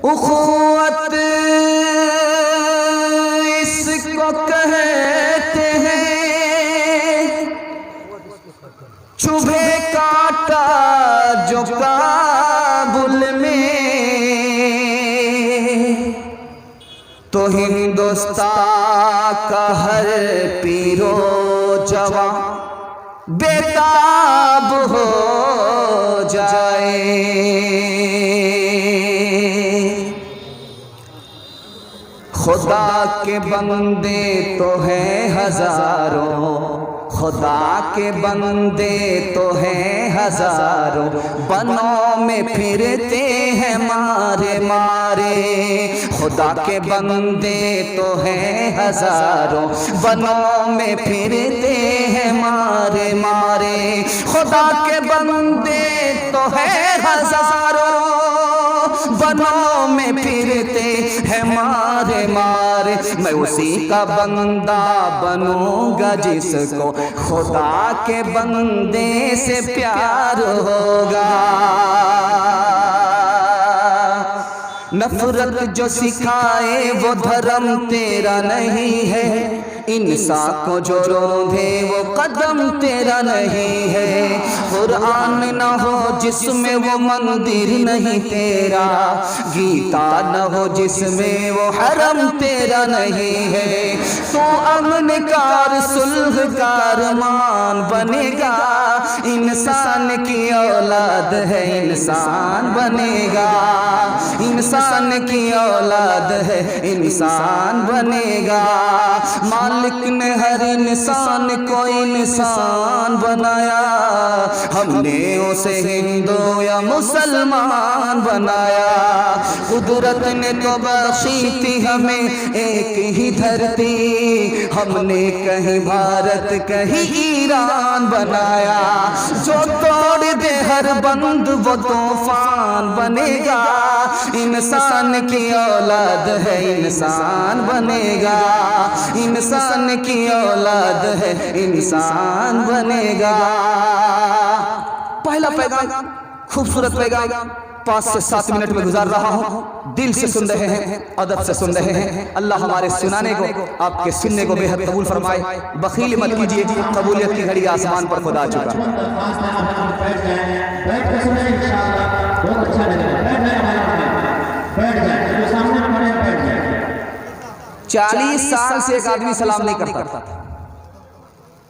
उखुवत इसको कहते हैं, चुभे काटा जो काबुल में, तो हिंदुस्तान का हर पीरो जवां बेताब हो जाए। खुदा के बंदे तो हैं हजारों, खुदा के बंदे तो हैं हजारों, बनों में फिरते हैं मारे मारे। खुदा के बंदे तो हैं हजारों, बनों में फिरते हैं मारे मारे। खुदा के बंदे तो हैं हजारों, बनों में फिरते हैं मारे मारे। मैं उसी का बंदा बनूंगा जिसको खुदा के बंदे से प्यार होगा। नफरत जो सिखाए वो धर्म तेरा नहीं है, इंसान को जो रोंधे वो कदम तेरा नहीं है। कुरान न हो जिसमें वो मंदिर नहीं तेरा, गीता न हो जिसमें वो हरम तेरा नहीं है। तो अमनकार सुलहकार मान बनेगा, इंसान की औलाद है इंसान बनेगा। इंसान की औलाद है इंसान बनेगा। मालिक ने हर इंसान को इंसान बनाया, हमने उसे हिंदू या मुसलमान बनाया। कुदरत ने तो बख्शी थी हमें एक ही धरती, हमने कहीं भारत कहीं ईरान बनाया। जो तोड़ दे हर बंद वो तूफान बनेगा, इंसान की औलाद है इंसान बनेगा। इंसान की औलाद है इंसान बनेगा। पहला पैगाम खूबसूरत पैगाम 5 से 7 मिनट में गुजार रहा हूँ। दिल से सुन रहे हैं, अदब से सुन रहे हैं। अल्लाह हमारे सुनाने को आपके सुनने को बेहद कबूल फरमाए। बखील मत कीजिए, कबूलियत की घड़ी आसमान पर खुदा चुका। 40 साल से एक आदमी सलाम नहीं करता था।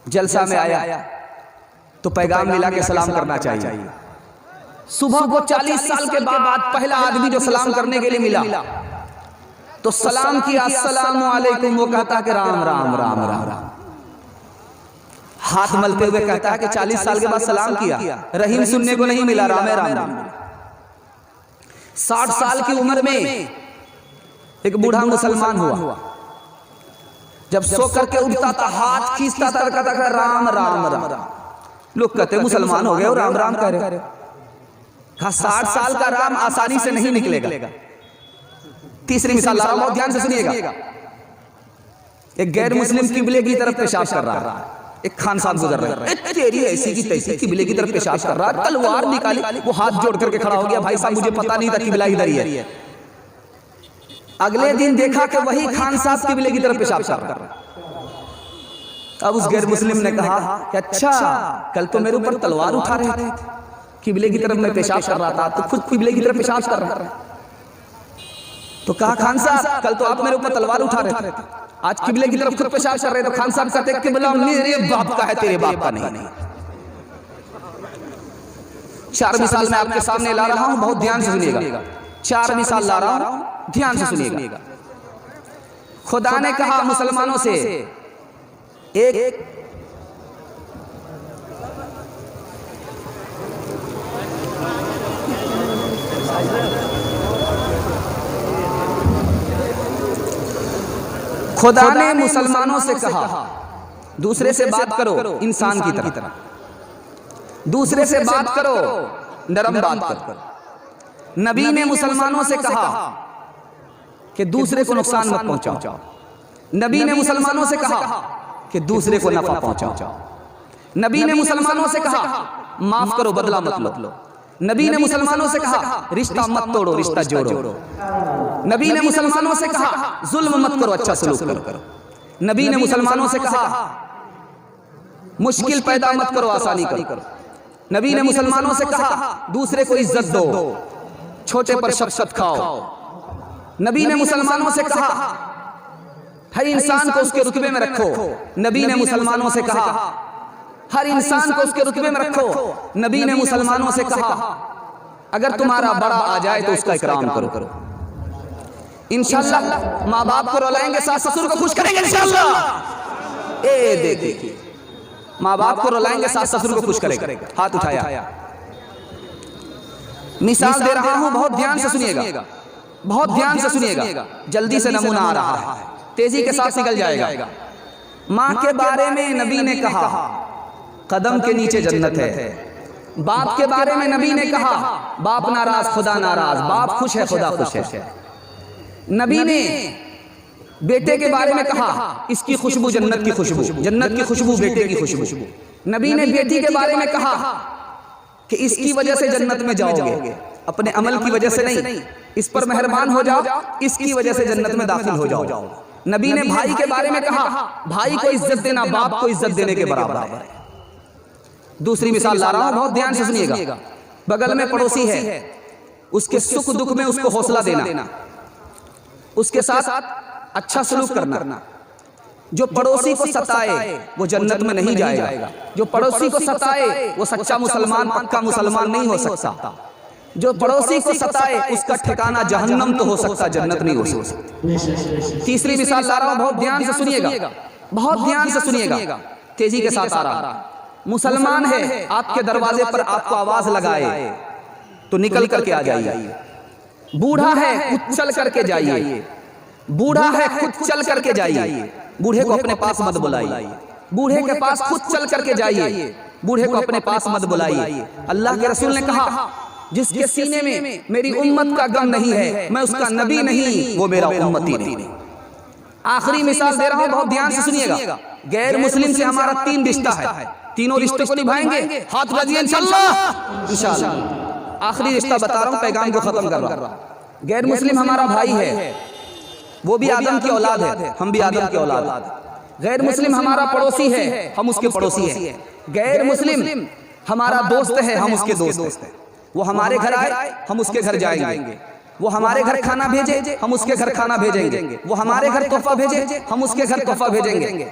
जलसा में आया तो पैगाम मिला के सलाम करना चाहिए। सुबह को 40 साल के बाद पहला आदमी जो सलाम करने के लिए मिला तो सलाम किया, अस्सलामु अलैकुम। वो कहता कि राम राम राम राम राम, हाथ मलते हुए कहता है कि 40 साल के बाद सलाम किया, रहीम सुनने को नहीं मिला, राम राम राम। 60 साल की उम्र में एक बूढ़ा मुसलमान हुआ, जब सो करके उठता था हाथ खींचता था, कहता था राम राम राम। लोग कहते मुसलमान हो गए और राम राम कह रहे। कहा 60 साल का राम आसानी से नहीं निकलेगा। तीसरी मिसाल ला रहा हूं, ध्यान से सुनिएगा। एक गैर मुस्लिम किबले की तरफ पेशाब कर रहा है, एक खान साहब गुजर रहे हैं, तेरी ऐसी की तैसी किबले की तरफ पेशाब कर रहा है, तलवार निकाली, वो हाथ जोड़ करके खड़ा हो गया, भाई साहब मुझे पता नहीं था किबला इधर ही है। अगले दिन देखा कि वही खान साहब किबले की तरफ पेशाब कर रहा है। अब उस गैर मुस्लिम ने कहा कि अच्छा, कल तो मेरे ऊपर तलवार उठा रहे थे, किबले की तरफ मैं पेशाब कर रहा था, तो खुद किबले की तरफ पेशाब कर रहा था। तो कहा खान साहब कल तो आप मेरे ऊपर तलवार उठा रहे थे, आज किबले की तरफ खुद पेशाब कर रहे थे। खान साहब कहते किबला मेरे बाप का है, तेरे बाप का नहीं। 4 मिसाल मैं आपके सामने ला रहा हूं, बहुत ध्यान से सुनिएगा। 4 मिसाल ला रहा हूं, ध्यान से सुनिएगा। खुदा ने कहा मुसलमानों से, एक खुदा ने मुसलमानों से कहा दूसरे से बात करो इंसान की तरह, दूसरे से बात करो नरम बात करो। नबी ने मुसलमानों से कहा कि दूसरे को नुकसान मत पहुंचाओ। नबी ने मुसलमानों से कहा कि दूसरे को नफा पहुंचाओ। नबी ने मुसलमानों से कहा माफ करो बदला मत लो। नबी ने मुसलमानों से कहा रिश्ता मत तोड़ो, रिश्ता जोड़ो। नबी ने मुसलमानों से कहा जुल्म मत करो, अच्छा सलूक करो। नबी ने मुसलमानों से कहा मुश्किल पैदा मत करो, आसानी करो। नबी ने मुसलमानों से कहा दूसरे को इज्जत दो, छोटे पर शफ़क़त खाओ। नबी ने मुसलमानों से कहा हर इंसान को उसके रुतबे में रखो। नबी ने मुसलमानों से कहा हर इंसान को उसके रुतबे में रखो। नबी ने मुसलमानों से कहा अगर तुम्हारा बड़ा आ जाए तो उसका इकराम करो। इंशाअल्लाह माँ बाप को रुलाएंगे, सास ससुर को खुश करेंगे इंशाअल्लाह। ए देखिए, माँ बाप को रुलाएंगे, सास ससुर को खुश करेंगे। हाथ उठाया। मिसाल दे रहा हूं, बहुत ध्यान से सुनिएगा, बहुत ध्यान से सुनिएगा। जल्दी से नमूना आ रहा है, तेजी के साथ निकल जाएगा। माँ के बारे में नबी ने कहा कदम के नीचे जन्नत है। बाप के बारे में नबी ने कहा बाप नाराज खुदा नाराज, बाप खुश है खुदा खुश है। नबी ने बेटे के बारे में कहा इसकी खुशबू जन्नत की खुशबू, जन्नत की खुशबू बेटे की खुशबू। नबी ने बेटी के बारे में कहा कि इसकी वजह से जन्नत में जाओगे, अपने अमल की वजह से नहीं, इस पर मेहरबान हो जाओ, इसकी वजह से जन्नत में दाखिल हो जाओ। नबी ने भाई के बारे में कहा भाई को इज्जत देना बाप को इज्जत देने के बराबर है। दूसरी मिसाल ला रहा हूं, बहुत ध्यान से सुनिएगा। बगल में पड़ोसी है, उसके सुख दुख में उसको हौसला देना, उसके साथ अच्छा सलूक करना। जो पड़ोसी को सताए वो जन्नत में नहीं जाएगा। जो पड़ोसी को सताए वो सच्चा मुसलमान, पक्का मुसलमान नहीं हो सकता। जो पड़ोसी को सताए उसका ठिकाना जहन्नम तो हो सकता, जन्नत नहीं हो सकती। तीसरी मिसाल ला रहा हूं, बहुत ध्यान से सुनिएगा, बहुत ध्यान से सुनिएगा, तेजी के साथ आ रहा। मुसलमान है, आपके दरवाजे पर आपको आवाज लगाए तो निकल करके आ जाइए। बूढ़ा है खुद चल करके जाइए, बूढ़ा है खुद चल करके जाइए। बूढ़े को अपने पास मत बुलाइए, बूढ़े के पास खुद चल करके जाइए, बूढ़े को अपने पास मत बुलाइए। अल्लाह के रसूल ने कहा जिसके सीने में मेरी उम्मत का गम नहीं है, मैं उसका नबी नहीं, वो मेरा उम्मती नहीं। आखिरी मिसाल दे रहा हूं, बहुत ध्यान से सुनिएगा। गैर मुस्लिम से हमारा 3 रिश्ता है, तीनों रिश्ते को निभाएंगे, हाथ रजिए इंशाअल्लाह। इंशाअल्लाह आखिरी रिश्ता बता रहा हूं, पैगाम को खत्म कर रहा हूं। गैर मुस्लिम हमारा भाई है, वो भी आदम की औलाद है, हम भी आदम की औलाद। गैर मुस्लिम हमारा पड़ोसी है, हम उसके पड़ोसी हैं। गैर मुस्लिम हमारा दोस्त है, हम उसके दोस्त हैं। वो हमारे घर आए, हम उसके घर जाएंगे। वो हमारे घर खाना भेजे, हम उसके घर खाना भेजेंगे। वो हमारे घर तोहफा भेजे, हम उसके घर तोहफा भेजेंगे।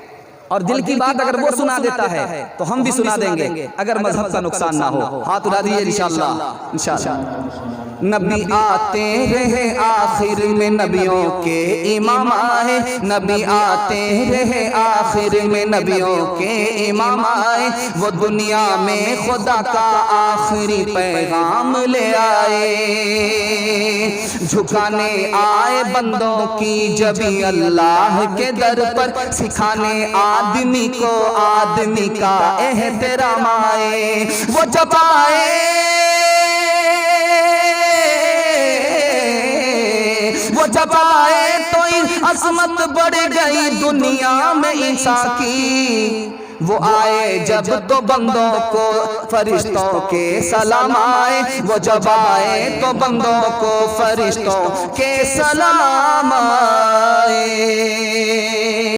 और दिल की बात अगर वो सुना देता है तो हम भी सुना देंगे, अगर मजहब का नुकसान ना हो। हाथ उठा दीजिए इंशाअल्लाह। इंशाअल्लाह नबी आते रहे आखिर में नबियों के इमाम आए, नबी आते रहे आखिर में नबियों के इमाम आए। वो दुनिया में खुदा का आखिरी पैगाम ले आए, झुकाने आए बंदों की जबी अल्लाह के दर पर, सिखाने आदमी को आदमी का एहतराम आए। वो जब आए, वो जब आए तो अजमत बढ़ गई दुनिया में इंसान की। वो आए जब तो बंदों को फरिश्तों के सलाम आए, वो जब आए तो बंदों को फरिश्तों के सलाम आए।